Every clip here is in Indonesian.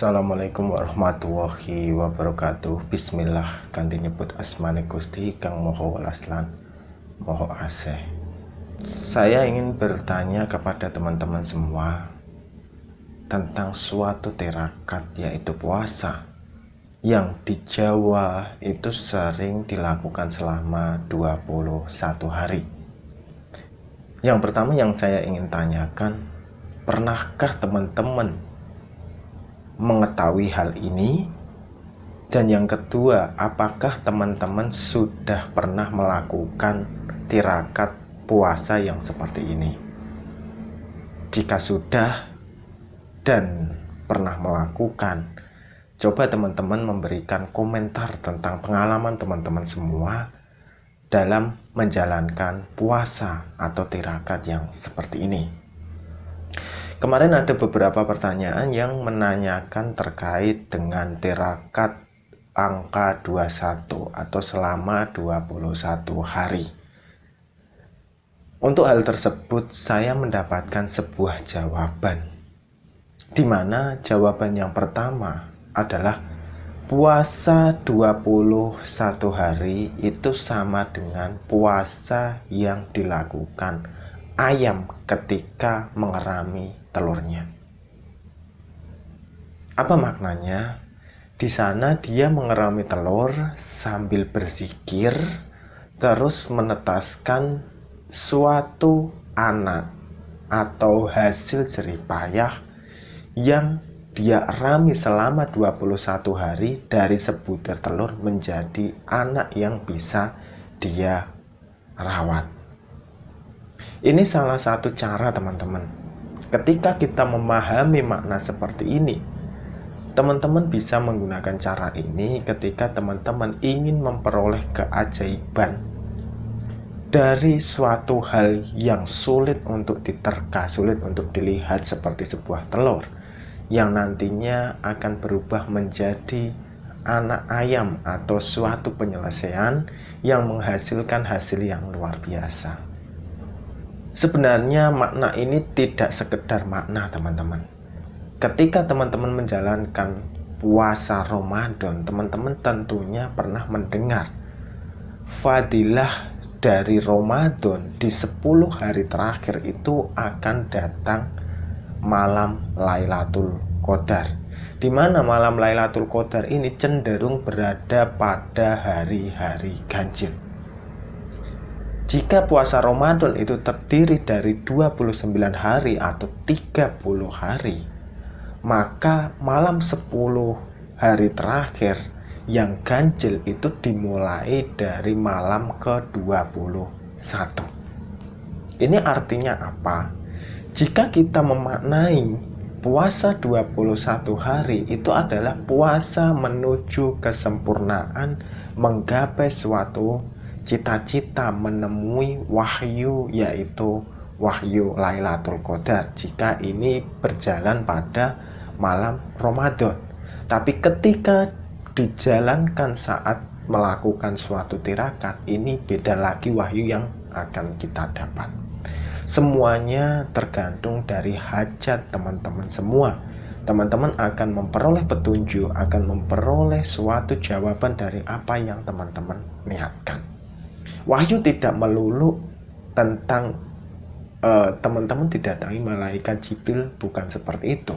Assalamualaikum warahmatullahi wabarakatuh. Bismillah, kanthi nyebut asmane Gusti kang Maha Welas lan Maha Asih. Saya ingin bertanya kepada teman-teman semua tentang suatu tirakat, yaitu puasa, yang di Jawa itu sering dilakukan selama 21 hari. Yang pertama yang saya ingin tanyakan, pernahkah teman-teman mengetahui hal ini? Dan yang kedua, apakah teman-teman sudah pernah melakukan tirakat puasa yang seperti ini? Jika sudah dan pernah melakukan, coba teman-teman memberikan komentar tentang pengalaman teman-teman semua dalam menjalankan puasa atau tirakat yang seperti ini. Kemarin ada beberapa pertanyaan yang menanyakan terkait dengan tirakat angka 21 atau selama 21 hari. Untuk hal tersebut saya mendapatkan sebuah jawaban, di mana jawaban yang pertama adalah puasa 21 hari itu sama dengan puasa yang dilakukan ayam ketika mengerami telurnya. Apa maknanya? Di sana dia mengerami telur sambil berzikir, terus menetaskan suatu anak atau hasil jerih payah yang dia erami selama 21 hari dari sebutir telur menjadi anak yang bisa dia rawat. Ini salah satu cara, teman-teman. Ketika kita memahami makna seperti ini, teman-teman bisa menggunakan cara ini ketika teman-teman ingin memperoleh keajaiban dari suatu hal yang sulit untuk diterka, sulit untuk dilihat, seperti sebuah telur yang nantinya akan berubah menjadi anak ayam atau suatu penyelesaian yang menghasilkan hasil yang luar biasa. Sebenarnya makna ini tidak sekedar makna, teman-teman. Ketika teman-teman menjalankan puasa Ramadan, teman-teman tentunya pernah mendengar fadilah dari Ramadan di 10 hari terakhir itu akan datang malam Lailatul Qadar, di mana malam Lailatul Qadar ini cenderung berada pada hari-hari ganjil. Jika puasa Ramadan itu terdiri dari 29 hari atau 30 hari, maka malam 10 hari terakhir yang ganjil itu dimulai dari malam ke-21. Ini artinya apa? Jika kita memaknai puasa 21 hari itu adalah puasa menuju kesempurnaan, menggapai suatu cita-cita, menemui wahyu, yaitu wahyu Lailatul Qadar, jika ini berjalan pada malam Ramadan. Tapi ketika dijalankan saat melakukan suatu tirakat, ini beda lagi wahyu yang akan kita dapat. Semuanya tergantung dari hajat teman-teman semua. Teman-teman akan memperoleh petunjuk, akan memperoleh suatu jawaban dari apa yang teman-teman niatkan. Wahyu tidak melulu tentang teman-teman didatangi malaikat Jibril, bukan seperti itu.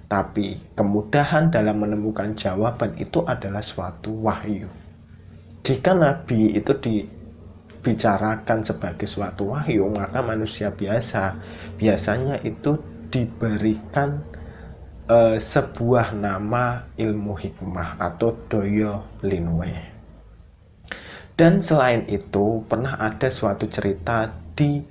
Tapi kemudahan dalam menemukan jawaban itu adalah suatu wahyu. Jika Nabi itu dibicarakan sebagai suatu wahyu, maka manusia biasanya itu diberikan sebuah nama ilmu hikmah atau doyo linwe. Dan selain itu, pernah ada suatu cerita di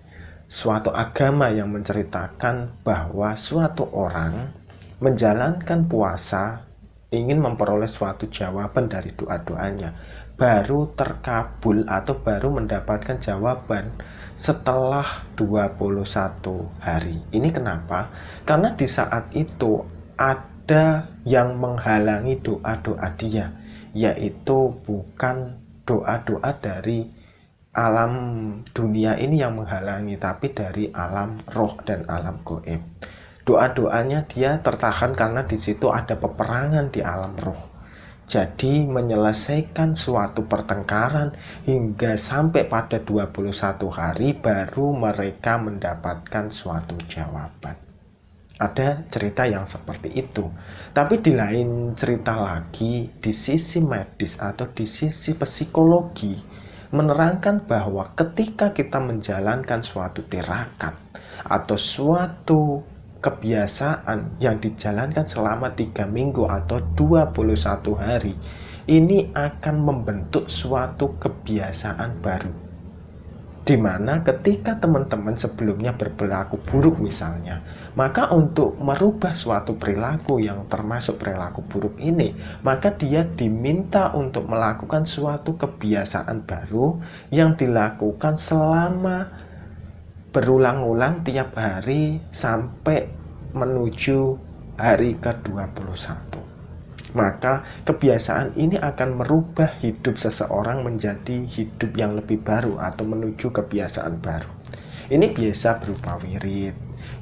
suatu agama yang menceritakan bahwa suatu orang menjalankan puasa ingin memperoleh suatu jawaban dari doa-doanya, baru terkabul atau baru mendapatkan jawaban setelah 21 hari. Ini kenapa? Karena di saat itu ada yang menghalangi doa-doa dia, yaitu bukan doa-doa dari alam dunia ini yang menghalangi, tapi dari alam roh dan alam gaib. doa-doanya dia tertahan karena di situ ada peperangan di alam roh. Jadi menyelesaikan suatu pertengkaran hingga sampai pada 21 hari baru mereka mendapatkan suatu jawaban. Ada cerita yang seperti itu. Tapi di lain cerita lagi, di sisi medis atau di sisi psikologi, menerangkan bahwa ketika kita menjalankan suatu tirakat atau suatu kebiasaan yang dijalankan selama 3 minggu atau 21 hari, ini akan membentuk suatu kebiasaan baru. Dimana ketika teman-teman sebelumnya berperilaku buruk misalnya, maka untuk merubah suatu perilaku yang termasuk perilaku buruk ini, maka dia diminta untuk melakukan suatu kebiasaan baru yang dilakukan selama berulang-ulang tiap hari sampai menuju hari ke-21. Maka kebiasaan ini akan merubah hidup seseorang menjadi hidup yang lebih baru atau menuju kebiasaan baru. Ini biasa berupa wirid,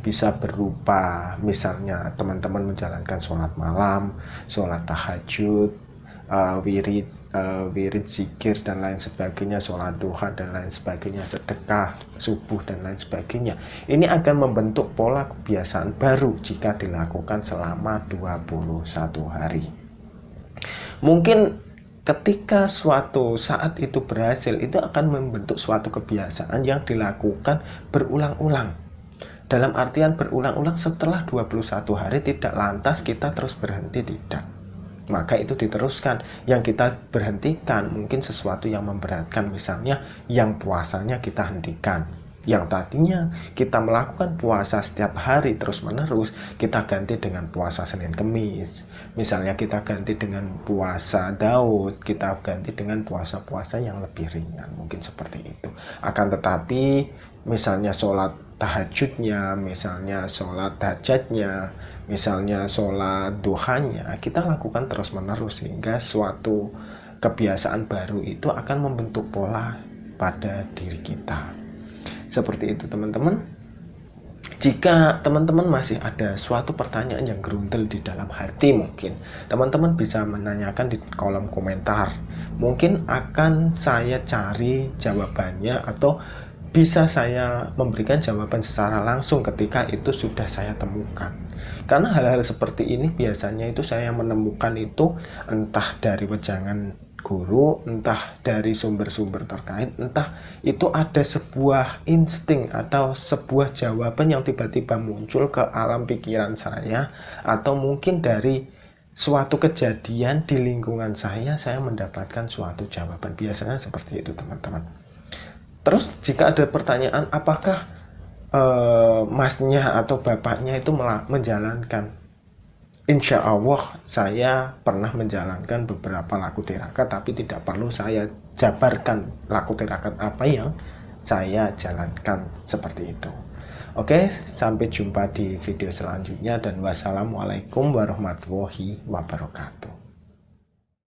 bisa berupa misalnya teman-teman menjalankan sholat malam, sholat tahajud, wirid zikir dan lain sebagainya, sholat duha dan lain sebagainya, sedekah subuh dan lain sebagainya. Ini akan membentuk pola kebiasaan baru jika dilakukan selama 21 hari. Mungkin ketika suatu saat itu berhasil, itu akan membentuk suatu kebiasaan yang dilakukan berulang-ulang. Dalam artian berulang-ulang setelah 21 hari tidak lantas kita terus berhenti, tidak. Maka itu diteruskan. Yang kita berhentikan mungkin sesuatu yang memberatkan, misalnya yang puasanya kita hentikan. Yang tadinya kita melakukan puasa setiap hari terus-menerus, kita ganti dengan puasa Senin Kemis. Misalnya kita ganti dengan puasa Daud, kita ganti dengan puasa-puasa yang lebih ringan, mungkin seperti itu. Akan tetapi misalnya sholat tahajudnya, misalnya sholat hajatnya, misalnya sholat duhanya, kita lakukan terus-menerus sehingga suatu kebiasaan baru itu akan membentuk pola pada diri kita. Seperti itu teman-teman. Jika teman-teman masih ada suatu pertanyaan yang gerundel di dalam hati, mungkin teman-teman bisa menanyakan di kolom komentar. Mungkin akan saya cari jawabannya atau bisa saya memberikan jawaban secara langsung ketika itu sudah saya temukan. Karena hal-hal seperti ini biasanya itu saya menemukan itu entah dari wejangan guru, entah dari sumber-sumber terkait, entah itu ada sebuah insting atau sebuah jawaban yang tiba-tiba muncul ke alam pikiran saya, atau mungkin dari suatu kejadian di lingkungan saya mendapatkan suatu jawaban. Biasanya seperti itu teman-teman. Terus jika ada pertanyaan apakah masnya atau bapaknya itu menjalankan, insya Allah saya pernah menjalankan beberapa laku tirakat, tapi tidak perlu saya jabarkan laku tirakat apa yang saya jalankan seperti itu. Oke, sampai jumpa di video selanjutnya dan wassalamualaikum warahmatullahi wabarakatuh.